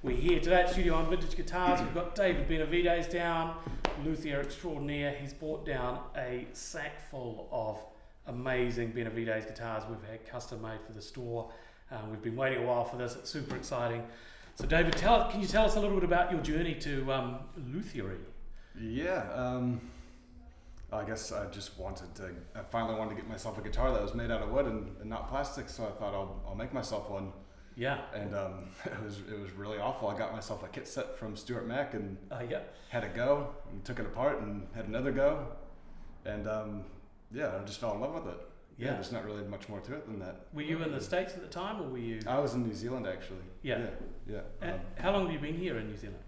we're here today at Studio on Vintage Guitars. We've got David Benavides down, Luthier extraordinaire. He's brought down a sack full of amazing Benavides guitars we've had custom made for the store. We've been waiting a while for this. It's super exciting. So David, can you tell us a little bit about your journey to Luthiery? Yeah, I guess I finally wanted to get myself a guitar that was made out of wood and not plastic, so I thought I'll make myself one. Yeah. And it was really awful. I got myself a kit set from Stuart Mac and had a go, and took it apart and had another go, and I just fell in love with it. Yeah, there's not really much more to it than that. Were you in the States at the time, or were you? I was in New Zealand actually. Yeah. How long have you been here in New Zealand?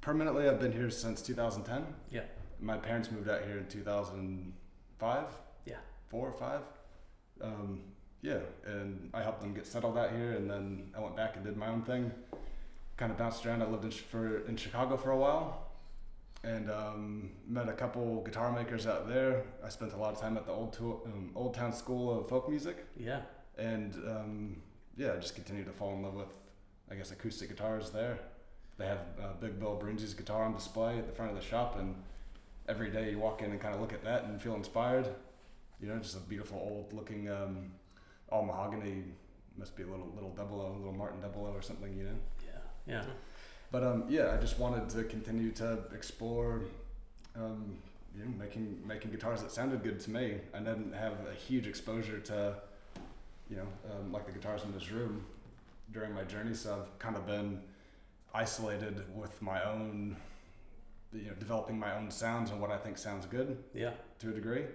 Permanently, I've been here since 2010. Yeah. My parents moved out here in 2005. Yeah. 4 or 5. And I helped them get settled out here, and then I went back and did my own thing. Kind of bounced around. I lived in Chicago for a while, and met a couple guitar makers out there. I spent a lot of time at the Old Town School of Folk Music. Yeah. And I just continued to fall in love with, I guess, acoustic guitars there. They have Big Bill Brunzi's guitar on display at the front of the shop, and every day you walk in and kind of look at that and feel inspired. You know, just a beautiful old looking, all mahogany, must be a little double O, a little Martin double O or something, you know? Yeah. But I just wanted to continue to explore, making guitars that sounded good to me. I didn't have a huge exposure to, like the guitars in this room during my journey, so I've kind of been isolated with my own, developing my own sounds and what I think sounds good. Yeah. To a degree,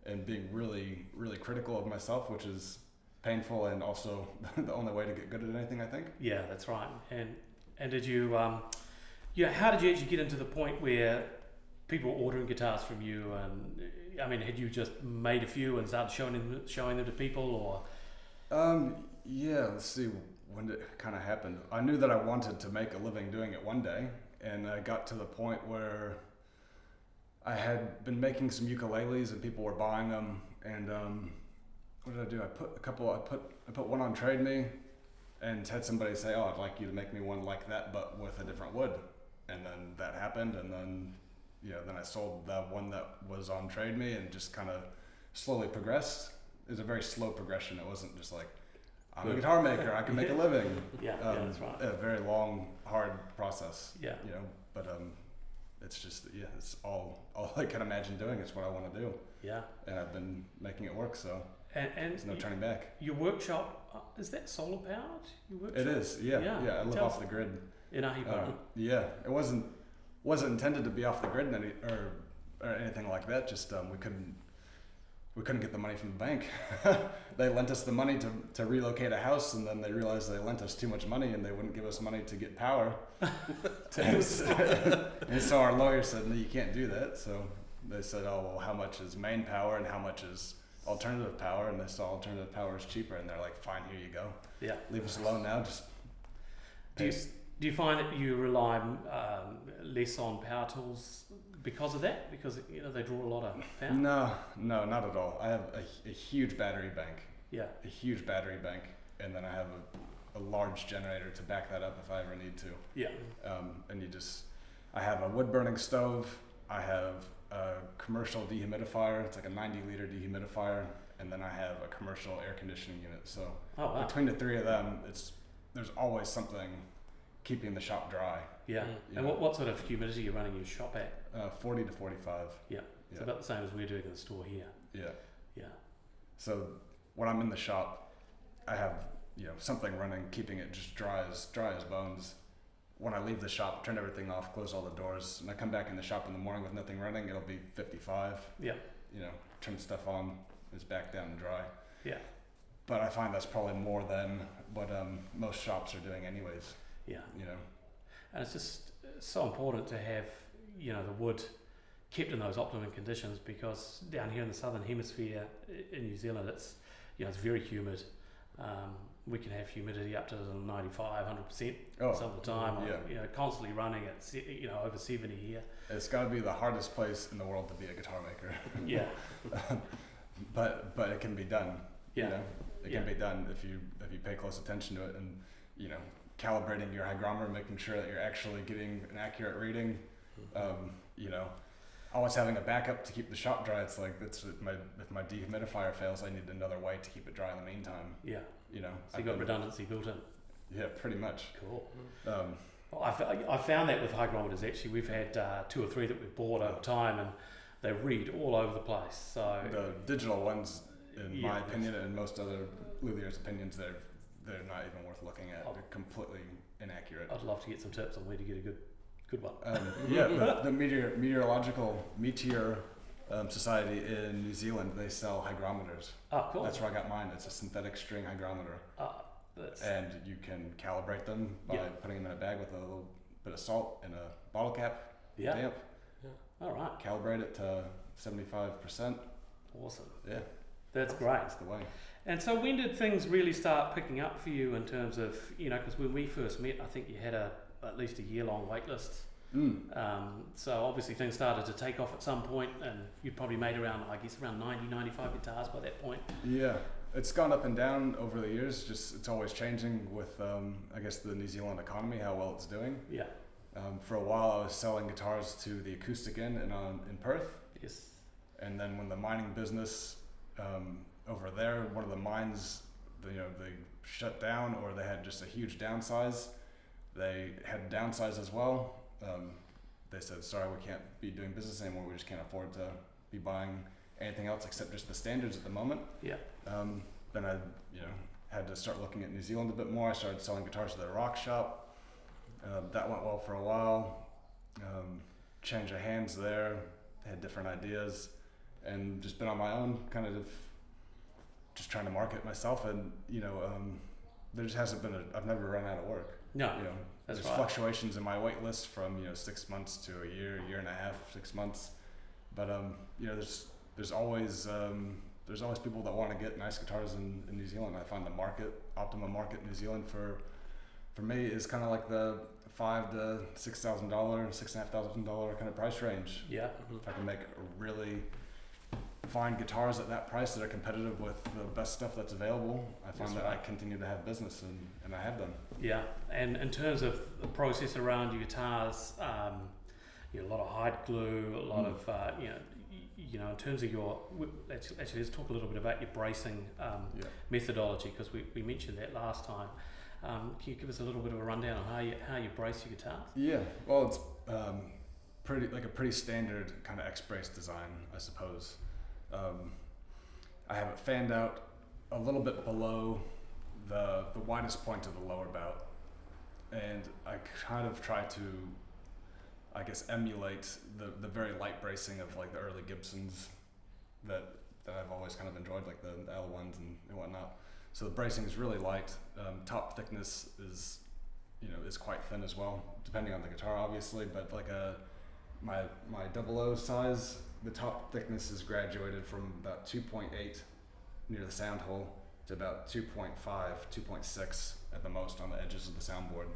and being really, really critical of myself, which is painful and also the only way to get good at anything, I think. Yeah, that's right. And did you, how did you actually get into the point where people were ordering guitars from you? And I mean, had you just made a few and started showing them to people, or? Let's see when it kind of happened. I knew that I wanted to make a living doing it one day, and I got to the point where I had been making some ukuleles and people were buying them, and what did I do? I put one on Trade Me, and had somebody say, "Oh, I'd like you to make me one like that, but with a different wood." And then that happened, and then then I sold the one that was on Trade Me, and just kind of slowly progressed. It was a very slow progression. It wasn't just like, I'm a guitar maker, I can make a living. That's right. A very long, hard process. Yeah. But it's just, it's all I can imagine doing. It's what I want to do. Yeah. And I've been making it work, so and there's no turning back. Your workshop, is that solar powered? Your workshop? It is, yeah. I live off the grid. In Ahipara. It wasn't intended to be off the grid or anything like that. Just we couldn't get the money from the bank. They lent us the money to relocate a house, and then they realized they lent us too much money and they wouldn't give us money to get power. And so our lawyer said, no, you can't do that. So they said, oh, well, how much is main power and how much is alternative power? And they saw alternative power is cheaper, and they're like, fine, here you go. Yeah. Leave us alone now. Just do you find that you rely less on power tools because of that? Because they draw a lot of power? No, not at all. I have a huge battery bank. Yeah. A huge battery bank, and then I have a large generator to back that up if I ever need to. Yeah. I have a wood burning stove. I have a commercial dehumidifier. It's like a 90-liter dehumidifier, and then I have a commercial air conditioning unit. So between the three of them, there's always something keeping the shop dry. Yeah. And what sort of humidity are you running your shop at? 40 to 45. Yeah. It's about the same as we're doing in the store here. Yeah. Yeah. So when I'm in the shop, I have something running, keeping it just dry as bones. When I leave the shop, turn everything off, close all the doors, and I come back in the shop in the morning with nothing running, it'll be 55. Yeah. Turn stuff on, it's back down and dry. Yeah. But I find that's probably more than what most shops are doing anyways. Yeah. And it's just so important to have, the wood kept in those optimum conditions, because down here in the southern hemisphere in New Zealand, it's very humid. We can have humidity up to 95, 100% some of the time. Constantly running at over 70 here. It's got to be the hardest place in the world to be a guitar maker. Yeah. But it can be done. Yeah. It can be done if you pay close attention to it, and calibrating your hygrometer, making sure that you're actually getting an accurate reading. Always having a backup to keep the shop dry. It's like if my dehumidifier fails, I need another way to keep it dry in the meantime. Yeah. So you got redundancy built in. Yeah, pretty much. Cool. Well, I found that with hygrometers. Actually, we've had 2 or 3 that we've bought over time, and they read all over the place. So the digital ones, in my opinion, and most other Luthier's opinions, they're not even worth looking at. They're completely inaccurate. I'd love to get some tips on where to get a good one. The Meteor Society in New Zealand, they sell hygrometers. Oh, cool. That's where I got mine. It's a synthetic string hygrometer. And you can calibrate them by putting them in a bag with a little bit of salt and a bottle cap. Yeah. Damp. Yeah. All right. Calibrate it to 75%. Awesome. Yeah. That's great. That's the way. And so when did things really start picking up for you in terms of, because when we first met, I think you had at least a year-long wait list. So obviously things started to take off at some point, and you'd probably made around 90, 95 guitars by that point. Yeah. It's gone up and down over the years. It's always changing with, I guess, the New Zealand economy, how well it's doing. Yeah. For a while, I was selling guitars to the Acoustic Inn in Perth. Yes. And then when the mining business over there, one of the mines, they shut down, or they had just a huge downsize. They had to downsize as well. They said, sorry, we can't be doing business anymore. We just can't afford to be buying anything else except just the standards at the moment. Yeah. Then I, had to start looking at New Zealand a bit more. I started selling guitars to the rock shop. That went well for a while. Change of hands there. Had different ideas, and just been on my own, kind of just trying to market myself. And there just hasn't been I've never run out of work. No. There's fluctuations in my wait list from 6 months to a year and a half, 6 months. But there's always people that want to get nice guitars in New Zealand. I find the optimum market in New Zealand for me is kind of like the $5,000 to $6,000, $6,500 kind of price range. Yeah. If I can make really fine guitars at that price that are competitive with the best stuff that's available, I find I continue to have business, and I have done. Yeah, and in terms of the process around your guitars, a lot of hide glue, a lot of in terms of your actually let's talk a little bit about your bracing methodology, because we mentioned that last time. Can you give us a little bit of a rundown on how you brace your guitars? Yeah, well, it's pretty standard kind of X-brace design, I suppose. I have it fanned out a little bit below the widest point of the lower bout, and I kind of try to, I guess, emulate the very light bracing of like the early Gibsons that I've always kind of enjoyed, like the L1s and whatnot. So the bracing is really light. Top thickness is quite thin as well, depending on the guitar, obviously. But like my 00 size, the top thickness is graduated from about 2.8 near the sound hole to about 2.5, 2.6 at the most on the edges of the soundboard.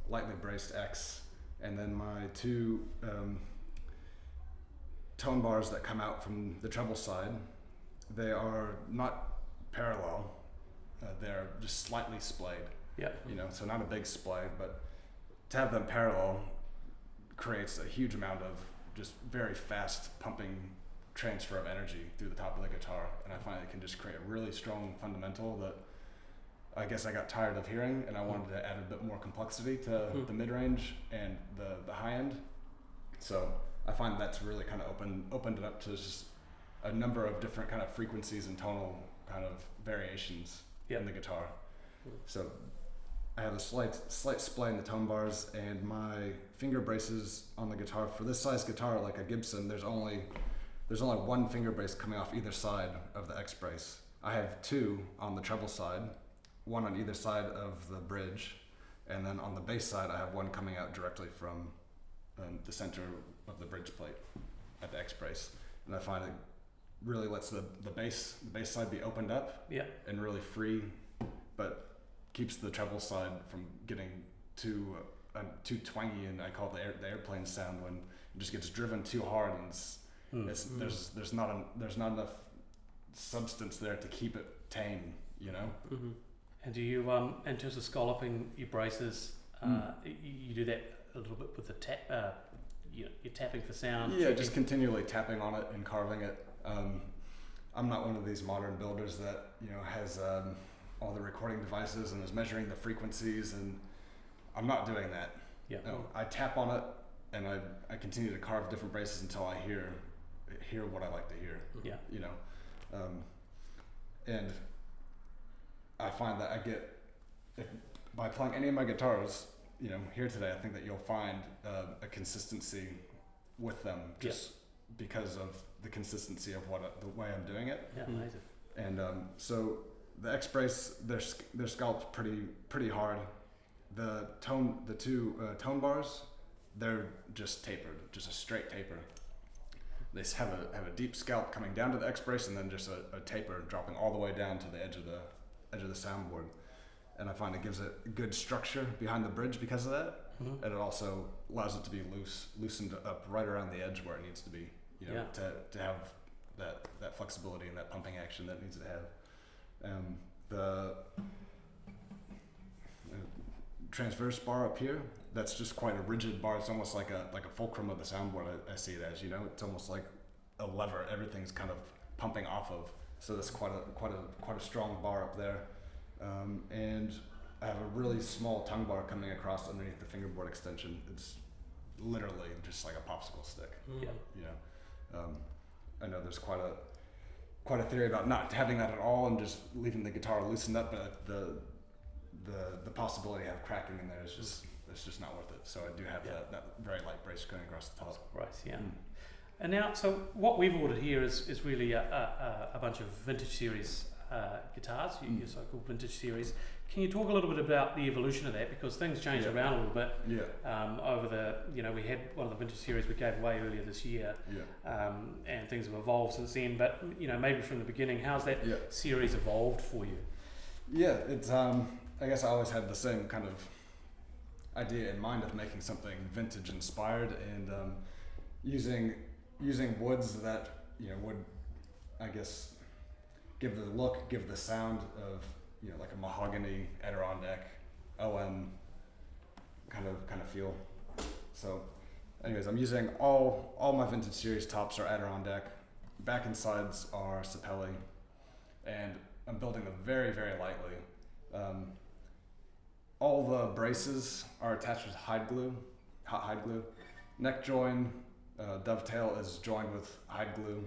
Lightly braced X, and then my 2 tone bars that come out from the treble side, they are not parallel, they're just slightly splayed. Yeah. So not a big splay, but to have them parallel creates a huge amount of just very fast pumping transfer of energy through the top of the guitar, and I find it can just create a really strong fundamental that I guess I got tired of hearing, and I wanted to add a bit more complexity to the mid-range and the high end. So I find that's really kind of opened it up to just a number of different kind of frequencies and tonal kind of variations in the guitar. So I have a slight splay in the tone bars, and my finger braces on the guitar, for this size guitar like a Gibson, there's only one finger brace coming off either side of the X brace. I have 2 on the treble side, one on either side of the bridge, and then on the bass side I have one coming out directly from the center of the bridge plate at the X brace. And I find it really lets the bass side be opened up and really free, but keeps the treble side from getting too twangy, and I call it the airplane sound, when it just gets driven too hard, and there's not enough substance there to keep it tame, you know. Mm-hmm. And do you, in terms of scalloping your braces, you do that a little bit with the tap? You're tapping for sound. Yeah, just continually tapping on it and carving it. I'm not one of these modern builders that has all the recording devices and is measuring the frequencies, and I'm not doing that. Yeah. No, I tap on it and I continue to carve different braces until I hear what I like to hear. Yeah. And I find that by playing any of my guitars, here today, I think that you'll find a consistency with them just because of the consistency of the way I'm doing it. Yeah, amazing. And so the X brace, they're scalped pretty hard. The two tone bars, they're just tapered, just a straight taper. They have a deep scalp coming down to the X brace, and then just a taper dropping all the way down to the edge of the soundboard. And I find it gives it good structure behind the bridge because of that. Mm-hmm. And it also allows it to be loosened up right around the edge where it needs to be, to have that flexibility and that pumping action that it needs to have. The transverse bar up here, that's just quite a rigid bar. It's almost like a fulcrum of the soundboard. I see it as, it's almost like a lever. Everything's kind of pumping off of. So that's quite a strong bar up there. And I have a really small tongue bar coming across underneath the fingerboard extension. It's literally just like a popsicle stick. Yeah. I know there's quite a theory about not having that at all and just leaving the guitar loosened up, but the possibility of cracking in there is just not worth it. So I do have that very light brace going across the top. Right. Yeah. And now, so what we've ordered here is really a bunch of vintage series guitars, your so-called vintage series. Can you talk a little bit about the evolution of that, because things changed around a little bit over the, we had one of the vintage series we gave away earlier this year, and things have evolved since then, but maybe from the beginning, how's that series evolved for you? Yeah, it's I guess I always had the same kind of idea in mind of making something vintage inspired, and using woods that would, I guess, give the look, give the sound of like a mahogany Adirondack OM kind of feel. So anyways, I'm using all my vintage series tops are Adirondack, back and sides are Sapelli, and I'm building them very, very lightly. All the braces are attached with hot hide glue. Neck join, dovetail is joined with hide glue.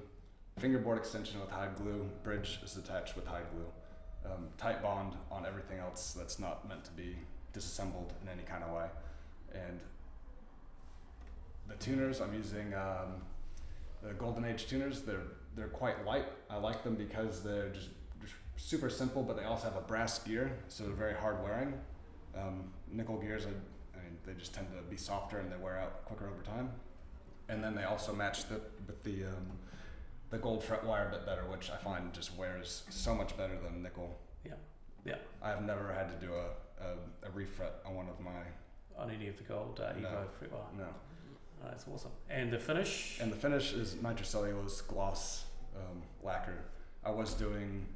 Fingerboard extension with hide glue. Bridge is attached with hide glue. Tight bond on everything else that's not meant to be disassembled in any kind of way. And the tuners, I'm using the Golden Age tuners. They're quite light. I like them because they're just super simple, but they also have a brass gear, so they're very hard wearing. Nickel gears, they just tend to be softer and they wear out quicker over time. And then they also match with the gold fret wire a bit better, which I find just wears so much better than nickel. Yeah. I've never had to do a refret on one of my... On any of the gold Evo fret wire? No. Oh, that's awesome. And the finish? And the finish is nitrocellulose gloss lacquer. I was doing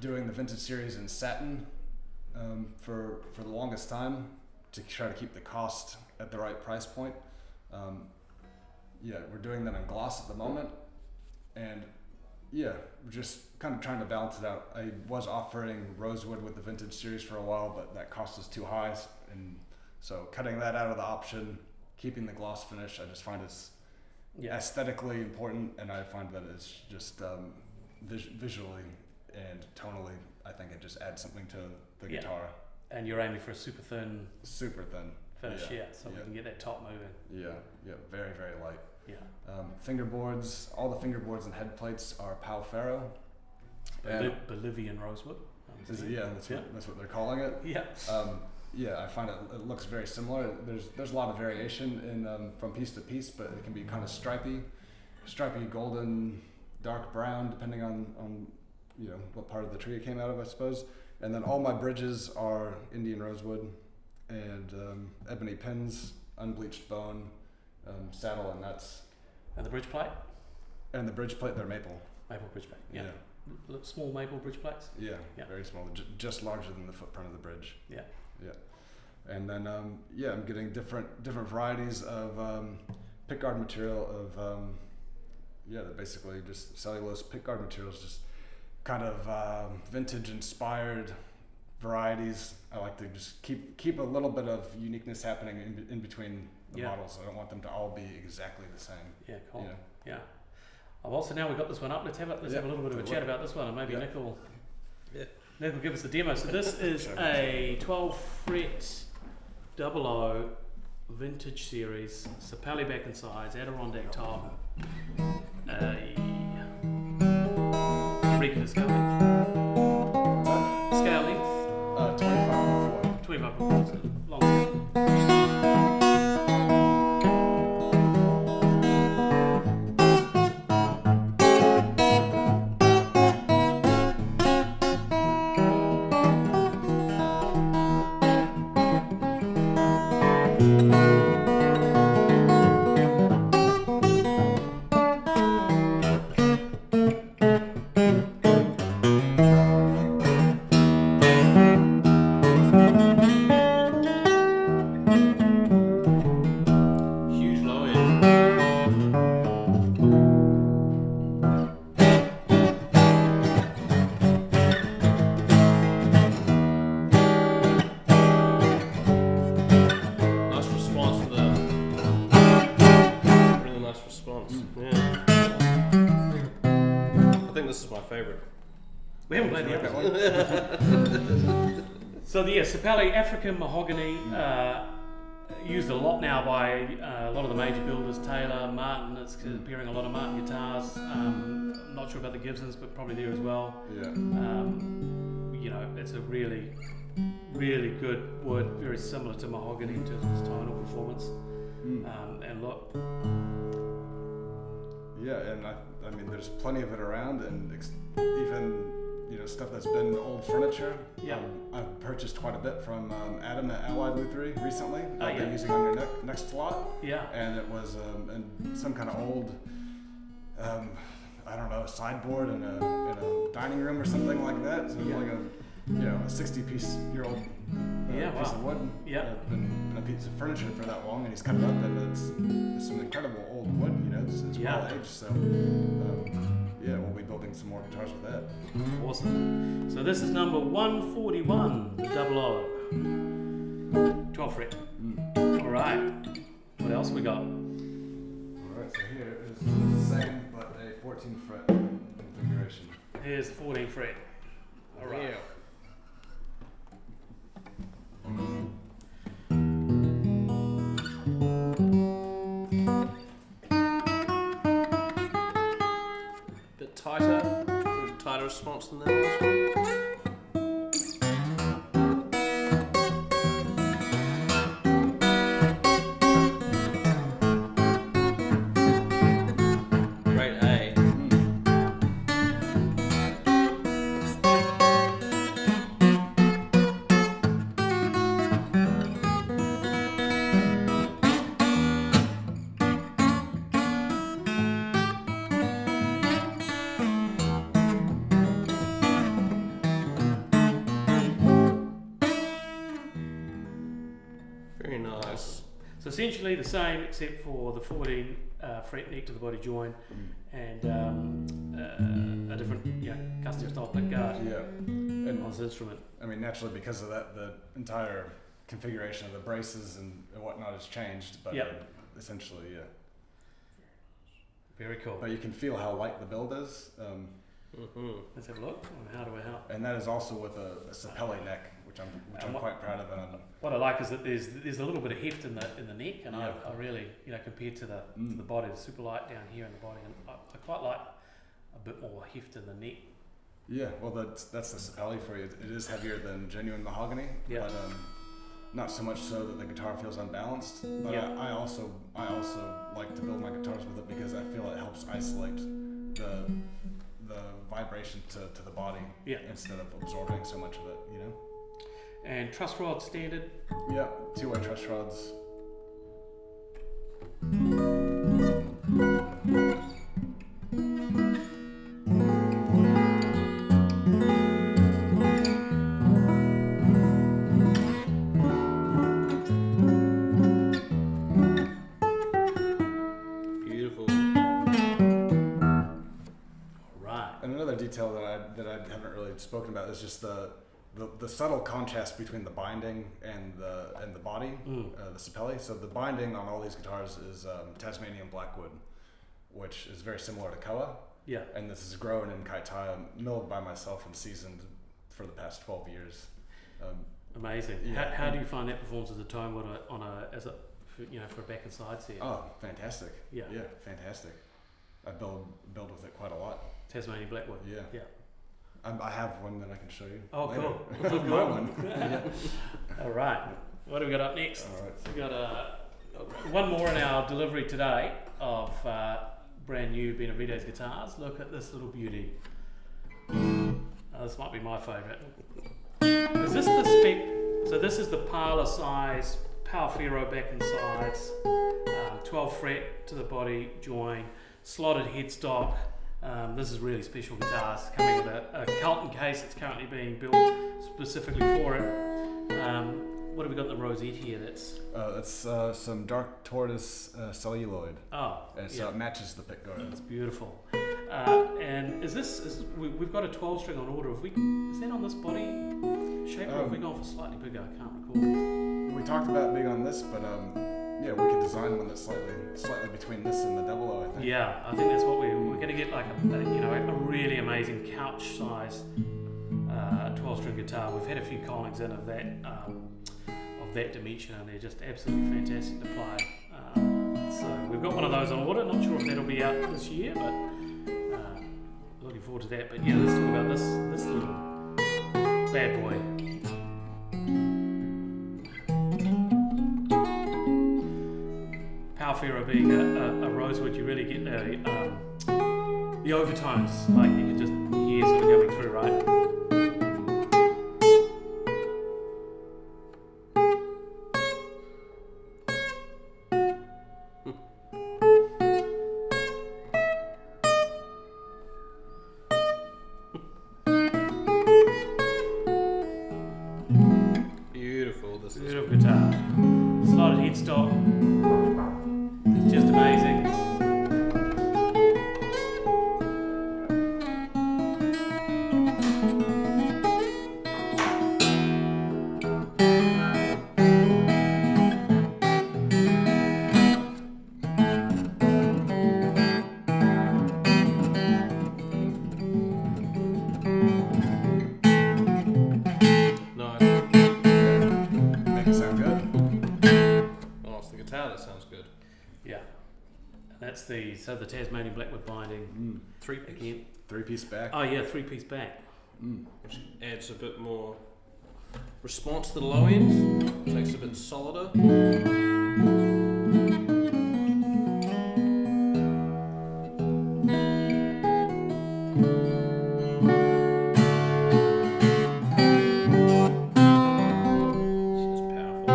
the vintage series in satin for the longest time to try to keep the cost at the right price point. We're doing them in gloss at the moment, and we're just kind of trying to balance it out. I was offering rosewood with the vintage series for a while, but that cost was too high, and so cutting that out of the option, keeping the gloss finish, I just find it's aesthetically important, and I find that it's just visually and tonally, I think it just adds something to the guitar. And you're aiming for a super thin finish, so we can get that top moving. Yeah, very, very light. Yeah. Fingerboards, all the fingerboards and head plates are Pau Ferro. Bolivian rosewood. That's what they're calling it. Yeah. I find it looks very similar. There's a lot of variation in from piece to piece, but it can be kind of stripy, golden, dark brown, depending on what part of the tree it came out of, I suppose. And then all my bridges are Indian rosewood and ebony pins, unbleached bone, saddle and nuts. And the bridge plate? And the bridge plate, they're maple. Maple bridge plate. Yeah. small maple bridge plates. Yeah, Yeah. very small, just larger than the footprint of the bridge. Yeah. Yeah. And then I'm getting different varieties of pickguard material of they're basically just cellulose pickguard materials, just kind of vintage inspired varieties. I like to just keep a little bit of uniqueness happening in between the models. I don't want them to all be exactly the same. Yeah, cool. You know? Yeah. I've also now we've got this one up. Let's have a little bit of a chat about this one, and maybe Nick will give us the demo. So this is a 12 fret 00 vintage series, Sapelli back and sides, Adirondack top, a regular scale length. Scale length? 25.4. 25.4, so long scale. We haven't played the other one. So Sapelli African mahogany, used a lot now by a lot of the major builders, Taylor, Martin. It's appearing a lot of Martin guitars. I'm not sure about the Gibsons, but probably there as well. Yeah. It's a really, really good wood, very similar to mahogany in terms of its tonal performance and look. Yeah, and I mean, there's plenty of it around, and even stuff that's been old furniture. Yeah. I've purchased quite a bit from Adam at Allied Luthier recently. I've been using on your next lot. Yeah. And it was in some kind of old, I don't know, sideboard in a dining room or something like that. So like a 60-year-old piece of wood. Yeah. Been a piece of furniture for that long, and he's cut it up, and it's some incredible old wood. It's well aged. So. We'll be building some more guitars with that. Awesome. So this is number 141, the 00. 12 fret. All right. What else we got? All right, so here is the same, but a 14 fret configuration. Here's 14 fret. All right. Yeah. Tighter response than that last one. Very nice. So essentially the same, except for the 14 fret neck to the body joint and a different custom style pickguard on this instrument. I mean, naturally because of that, the entire configuration of the braces and whatnot has changed, but essentially, Very cool. But you can feel how light the build is. Let's have a look. How do I help? And that is also with a Sapelli neck, which I'm quite proud of. What I like is that there's a little bit of heft in the neck, and I really, compared to the body, it's super light down here in the body, and I quite like a bit more heft in the neck. Yeah, well that's the Sapelli for you. It is heavier than genuine mahogany, but not so much so that the guitar feels unbalanced. But I also like to build my guitars with it because I feel it helps isolate the vibration to the body instead of absorbing so much of it, And truss rod standard? Yeah, 2-way truss rods. And another detail that I haven't really spoken about is just the subtle contrast between the binding and the body, the sapelli. So the binding on all these guitars is Tasmanian blackwood, which is very similar to koa. Yeah. And this is grown in Kaitaia, milled by myself and seasoned for the past 12 years. Amazing. Yeah. How do you find that performance as a tone wood for a back and side set? Oh, fantastic. Yeah. Yeah, fantastic. I build with it quite a lot. Tasmanian blackwood. Yeah. Yeah. I have one that I can show you. Oh, later. cool. Oh, my one. Yeah. All right. What do we got up next? All right. So we got one more in our delivery today of brand new Benavides guitars. Look at this little beauty. This might be my favourite. Is this the spec? So this is the parlour size Power Ferro back and sides, 12 fret to the body join, slotted headstock. This is really special guitars, coming with a Kelton case that's currently being built specifically for it. What have we got in the rosette here? That's some dark tortoise celluloid. oh, And yeah. so it matches the pickguard. It's beautiful. And we've got a 12 string on order. Is that on this body shape, or have we gone for slightly bigger? I can't recall. We talked about being on this, but yeah, we could design one that's slightly between this and the double O, I think. Yeah, I think that's what we're going to get, like a really amazing couch size 12 string guitar. We've had a few Collings in of that dimension, and they're just absolutely fantastic to play. So we've got one of those on order. Not sure if that'll be out this year, but looking forward to that. But yeah, let's talk about this little bad boy. Power Ferro being a rosewood, you really get the overtones, like you can just hear sort of coming through, right? Beautiful. This is Beautiful guitar. Slotted headstock. It's just amazing. nice. Make it sound good. Oh, it's the guitar that sounds good. Yeah. And that's the Tasmanian blackwood binding. Three-piece, Again. 3-piece back. Oh yeah, 3-piece back. which adds a bit more response to the low end. Makes it a bit solider. It's just powerful.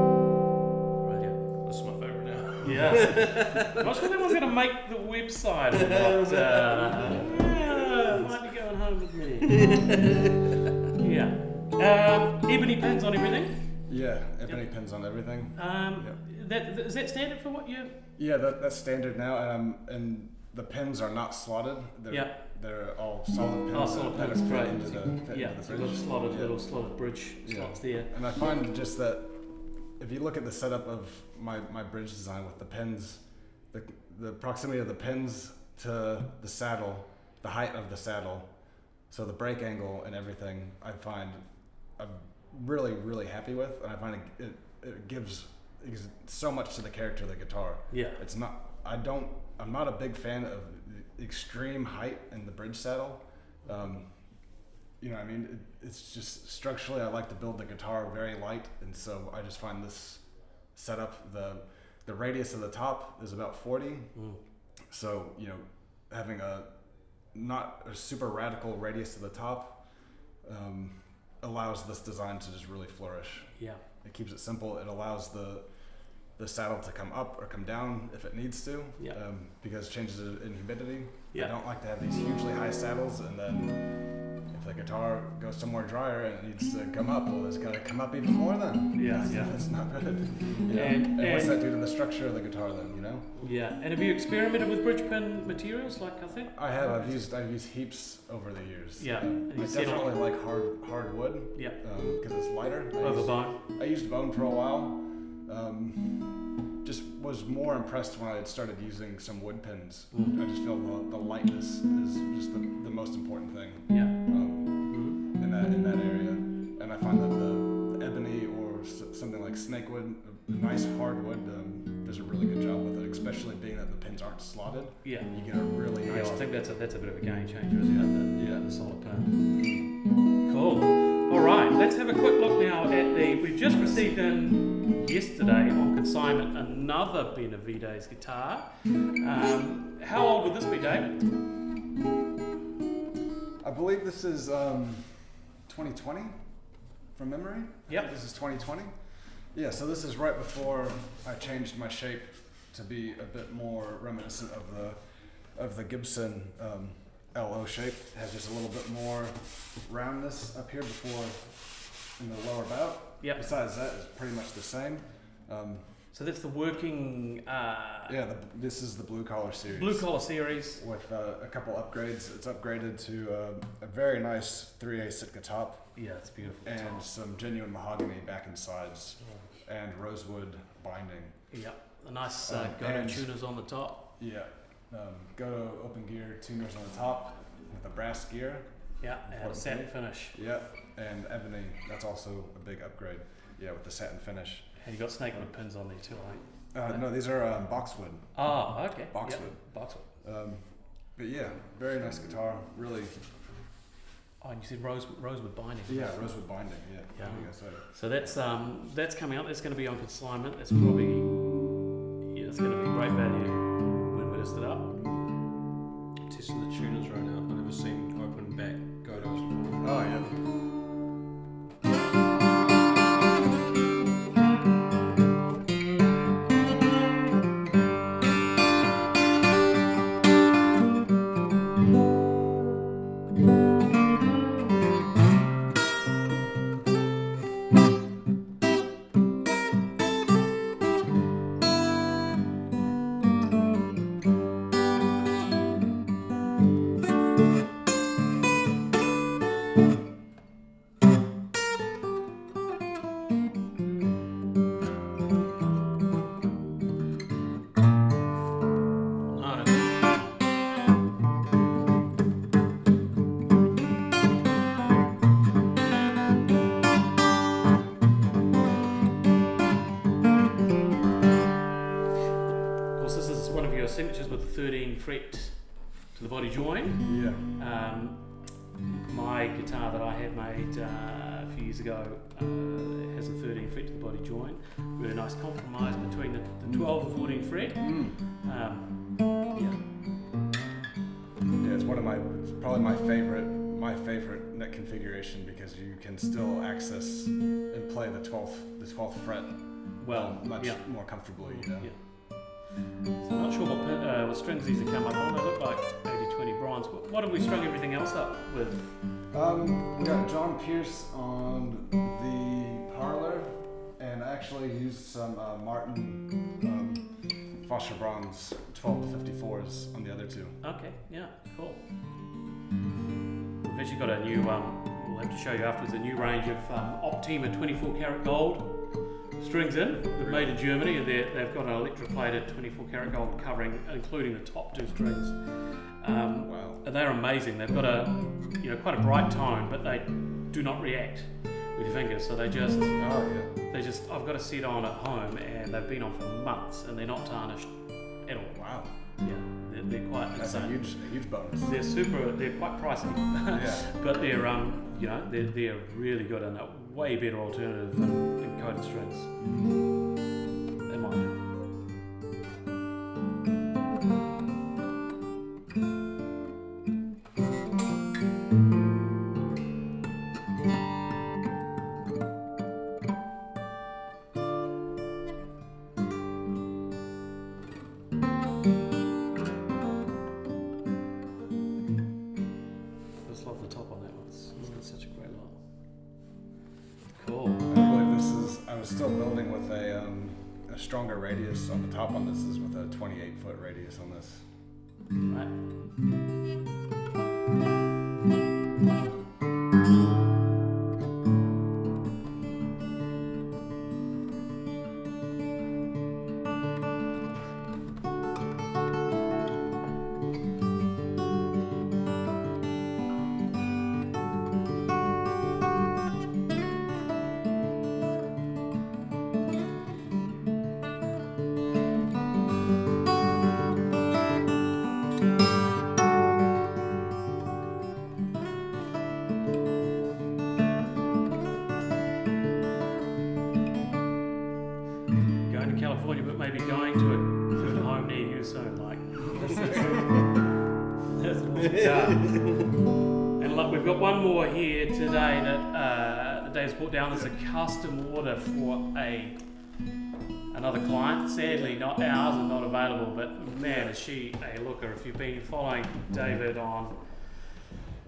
Brilliant. This is my favourite now. Yeah. I'm not sure that one's going to make the website or not. Might be going home with me. Yeah. Ebony pins on everything. Yeah, ebony pins on everything. Is that standard for what you? Yeah, that's standard now, and the pins are not slotted. They're all solid pins. Oh, solid that pins, fit right. into the Yeah, so you've got little slotted bridge slots there. And I find just that if you look at the setup of my bridge design with the pins, the proximity of the pins to the saddle, the height of the saddle, so the brake angle and everything, I find I'm really, really happy with, and I find it gives so much to the character of the guitar. Yeah. It's not, I'm not a big fan of the extreme height in the bridge saddle. You know, I mean, it's just structurally, I like to build the guitar very light, and so I just find this setup, the radius of the top is about 40. So, you know, having not a super radical radius to the top allows this design to just really flourish. Yeah. It keeps it simple. It allows the saddle to come up or come down if it needs to, because changes in humidity. I don't like to have these hugely high saddles, and then if the guitar goes somewhere drier and it needs to come up, well, it's got to come up even more then. That's not good. You know? And what's that do to the structure of the guitar then, you know? Yeah, and have you experimented with bridge pin materials like I think? I have. I've used heaps over the years. Yeah. I definitely like hard wood. Yeah. Because it's lighter. Over bone. I used bone for a while. Just was more impressed when I had started using some wood pins. I just feel the lightness is just the most important thing. Yeah. In that area, and I find that the ebony or something like snakewood, a nice hardwood, does a really good job with it, especially being that the pins aren't slotted. Yeah. You get a really nice. I think that's a bit of a game changer, isn't it? The solid pin. Cool. All right, let's have a quick look now at we've just received in yesterday on consignment another Benavides guitar. How old would this be, David? I believe this is 2020 from memory. Yep. This is 2020. Yeah, so this is right before I changed my shape to be a bit more reminiscent of the Gibson LO shape. It has just a little bit more roundness up here before in the lower bout. Yep. Besides that, it's pretty much the same. So that's the working. This is the blue collar series. Blue collar series with a couple upgrades. It's upgraded to a very nice 3/8 Sitka top. Yeah, it's beautiful. And some genuine mahogany back and sides, and rosewood binding. Yeah, a nice Goto tuners on the top. Yeah, Goto open gear tuners on the top with a brass gear. Yeah, and a satin finish. Yeah, and ebony. That's also a big upgrade. Yeah, with the satin finish. And you got snakewood pins on there too, right? No, these are boxwood. Oh, okay. Boxwood. Yep. Boxwood. But yeah, very nice guitar. Really. Oh, and you said rosewood binding. Yeah, rosewood binding. Yeah. So that's coming up. That's going to be on consignment. That's probably it's going to be great value when we list it up. Testing the tuners right now. I've never seen open back Gotos before. Oh yeah. Signatures with the 13 fret to the body joint. Yeah. My guitar that I had made a few years ago has a 13 fret to the body joint. Really nice compromise between the 12 and 14 fret. Yeah, it's probably my favorite neck configuration because you can still access and play the 12th fret much more comfortably, you know. Yeah. So I'm not sure what strings these have come up on. They look like 80/20 bronze. What have we strung everything else up with? We got John Pierce on on the parlor, and I actually used some Martin Foster Bronze 12 to 54s on the other two. Okay, yeah, cool. We've actually got a new, we'll have to show you afterwards, a new range of Optima 24 karat gold strings in. They're made in Germany, and they've got an electroplated 24 karat gold covering, including the top two strings. Wow. And they're amazing. They've got quite a bright tone, but they do not react with your fingers. So they just, I've got a set on at home, and they've been on for months, and they're not tarnished at all. Wow. Yeah, they're quite. That's a huge bonus. They're quite pricey. Yeah. But they're really good and a way better alternative than coated strings. In my opinion. Just love the top on that one. It's got such a great look. Cool. I believe I was still building with a stronger radius on the top on this is with a 28-foot radius on this. Right. Going to California, but maybe going to a home near you soon, like. That's an awesome guitar. And look, we've got one more here today that Dave's brought down. There's a custom order for another client. Sadly, not ours and not available, but man, is she a looker. If you've been following David on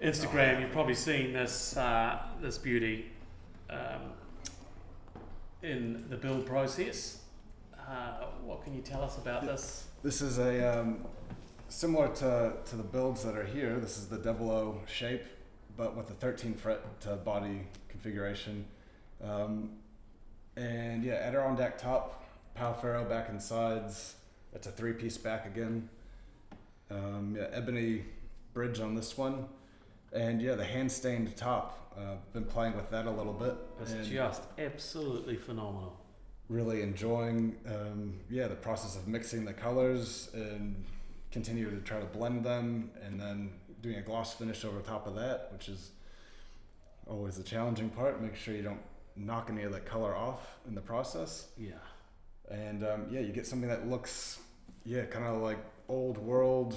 Instagram, you've probably seen this beauty in the build process. What can you tell us about this? This is a similar to the builds that are here. This is the 00 shape, but with a 13 fret to body configuration. And yeah, Adirondack top, Pal Ferro back and sides. It's a 3-piece back again. Ebony bridge on this one. And yeah, the hand stained top. Been playing with that a little bit. It's just absolutely phenomenal. Really enjoying the process of mixing the colors and continue to try to blend them, and then doing a gloss finish over top of that, which is always the challenging part. Make sure you don't knock any of the color off in the process. Yeah. And you get something that looks kind of like old world,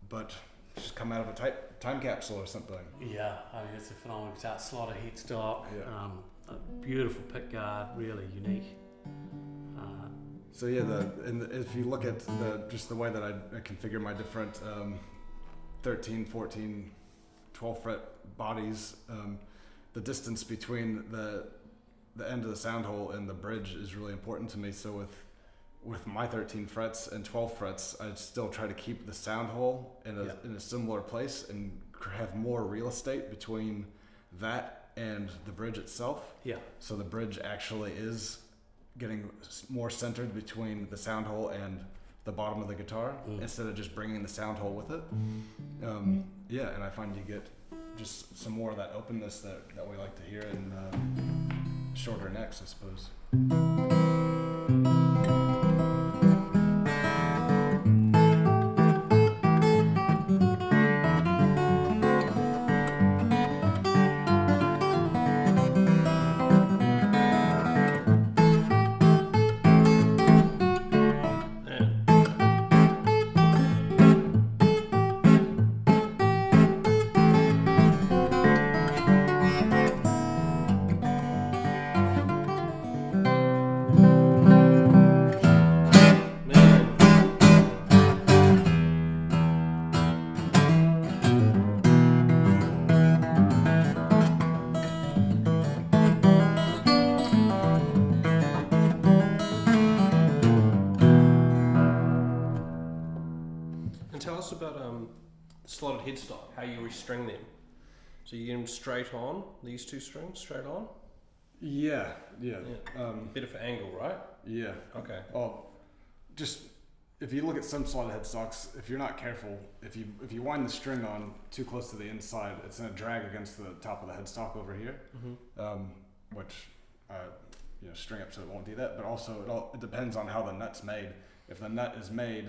but just come out of a time capsule or something. Yeah, I mean, it's a phenomenal guitar. Slaughter headstock, Yeah. a beautiful pick guard, really unique. So yeah, if you look at just the way that I configure my different 13, 14, 12 fret bodies, the distance between the end of the sound hole and the bridge is really important to me. So with my 13 frets and 12 frets, I still try to keep the sound hole in a similar place and have more real estate between that and the bridge itself. Yeah. So the bridge actually is getting more centered between the sound hole and the bottom of the guitar instead of just bringing the sound hole with it. And I find you get just some more of that openness that we like to hear in shorter necks, I suppose. about slotted headstock, how you restring them. So you get them straight on, these two strings, straight on? Yeah. Better for angle, right? Yeah. Okay. Well, just if you look at some slotted headstocks, if you're not careful, if you wind the string on too close to the inside, it's going to drag against the top of the headstock over here, which string up so it won't do that. But also it depends on how the nut's made. If the nut is made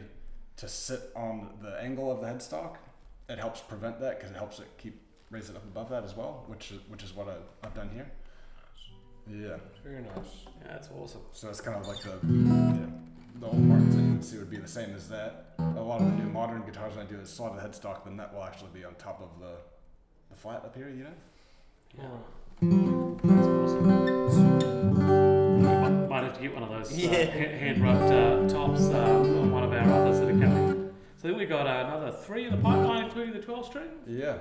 to sit on the angle of the headstock, it helps prevent that because it helps it raise it up above that as well, which is what I've done here. Yeah. Very nice. Yeah, that's awesome. So it's kind of like the old markings that you would see would be the same as that. A lot of the new modern guitars, when I do a slotted headstock, the nut will actually be on top of the flat up here, Yeah. That's awesome. Might have to get one of those hand rubbed tops on one of our others that are coming. So then we got another 3 in the pipeline, including the 12 string. Yeah.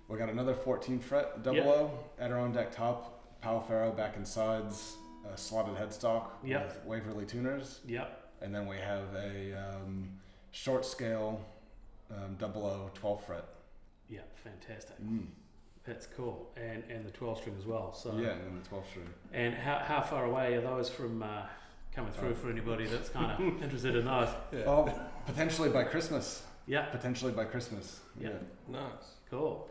We got another 14 fret double O, Adirondack top, Powell Faro back and sides, a slotted headstock with Waverly tuners. Yep. And then we have a short scale double O 12 fret. Yeah, fantastic. That's cool, and the 12 string as well. So yeah, and the 12 string. And how far away are those from coming through for anybody that's kind of interested in those? Oh, potentially by Christmas. Yeah. Potentially by Christmas. Yeah. Nice. Cool.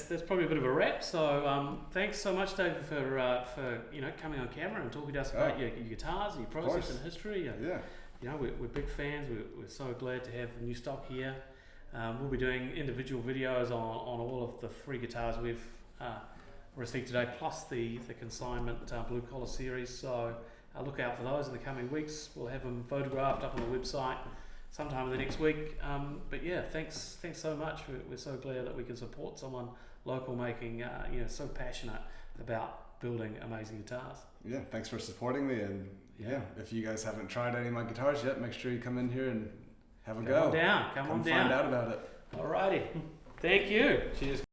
That's probably a bit of a wrap. So thanks so much, David, for coming on camera and talking to us about your guitars and your process and history. We're big fans. We're so glad to have the new stock here. We'll be doing individual videos on all of the free guitars we've received today, plus the consignment blue collar series. So look out for those in the coming weeks. We'll have them photographed up on the website sometime in the next week. But yeah, thanks so much. We're so glad that we can support someone local making, so passionate about building amazing guitars. Yeah, thanks for supporting me. And if you guys haven't tried any of my guitars yet, make sure you come in here and have a go. Come on down. Find out about it. Alrighty. Thank you. Cheers.